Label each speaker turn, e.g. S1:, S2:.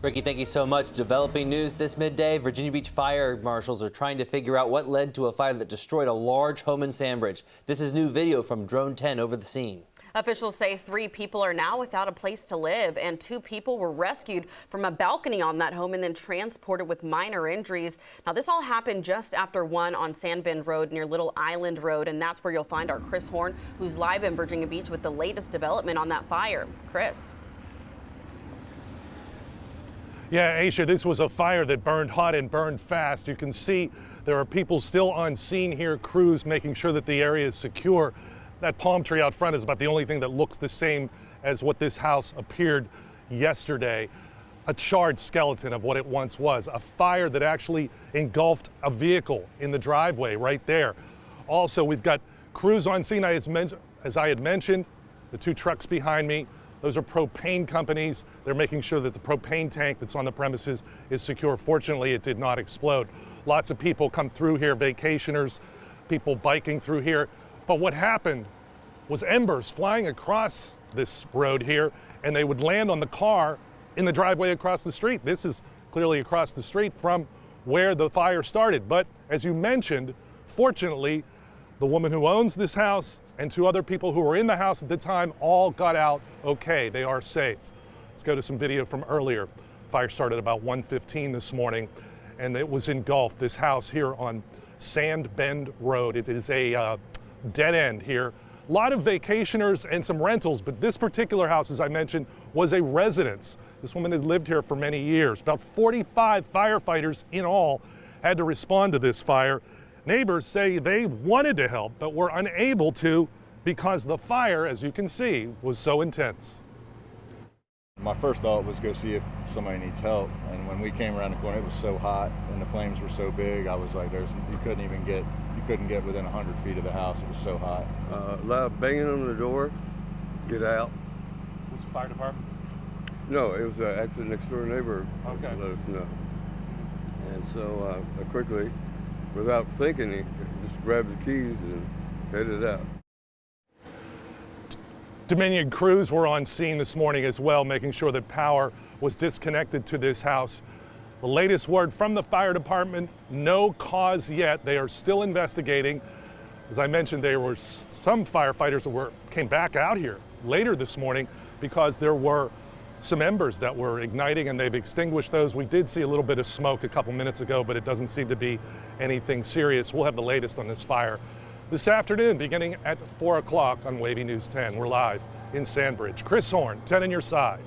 S1: Ricky, thank you so much. Developing news this midday. Virginia Beach fire marshals are trying to figure out what led to a fire that destroyed a large home in Sandbridge. This is new video from Drone 10 over the scene.
S2: Officials say 3 people are now without a place to live, and 2 people were rescued from a balcony on that home and then transported with minor injuries. Now, this all happened just after 1 on Sandbend Road near Little Island Road, and that's where you'll find our Chris Horne, who's live in Virginia Beach with the latest development on that fire. Chris.
S3: Yeah, Aisha, this was a fire that burned hot and burned fast. You can see there are people still on scene here, crews making sure that the area is secure. That palm tree out front is about the only thing that looks the same as what this house appeared yesterday. A charred skeleton of what it once was. A fire that actually engulfed a vehicle in the driveway right there. Also, we've got crews on scene, as I had mentioned, the 2 trucks behind me. Those are propane companies. They're making sure that the propane tank that's on the premises is secure. Fortunately, it did not explode. Lots of people come through here, vacationers, people biking through here. But what happened was embers flying across this road here, and they would land on the car in the driveway across the street. This is clearly across the street from where the fire started. But as you mentioned, fortunately, the woman who owns this house and 2 other people who were in the house at the time all got out okay. They are safe. Let's go to some video from earlier. Fire started about 1:15 this morning, and it was engulfed. This house here on Sandbend Road. It is a dead end here. A lot of vacationers and some rentals, but this particular house, as I mentioned, was a residence. This woman had lived here for many years. About 45 firefighters in all had to respond to this fire. Neighbors say they wanted to help, but were unable to because the fire, as you can see, was so intense.
S4: My first thought was go see if somebody needs help, and when we came around the corner, it was so hot and the flames were so big. I was like, you couldn't get within 100 feet of the house. It was so hot.
S5: Loud banging on the door, get out.
S3: Was the fire department?
S5: No, it was actually next door neighbor.
S3: Okay.
S5: Let us know. And so quickly, without thinking, he just grabbed the keys and headed out.
S3: Dominion crews were on scene this morning as well, making sure that power was disconnected to this house. The latest word from the fire department, no cause yet. They are still investigating. As I mentioned, there were some firefighters that came back out here later this morning because there were some embers that were igniting, and they've extinguished those. We did see a little bit of smoke a couple minutes ago, but it doesn't seem to be anything serious. We'll have the latest on this fire this afternoon, beginning at 4 o'clock on WAVY News 10. We're live in Sandbridge. Chris Horne, 10 on your side.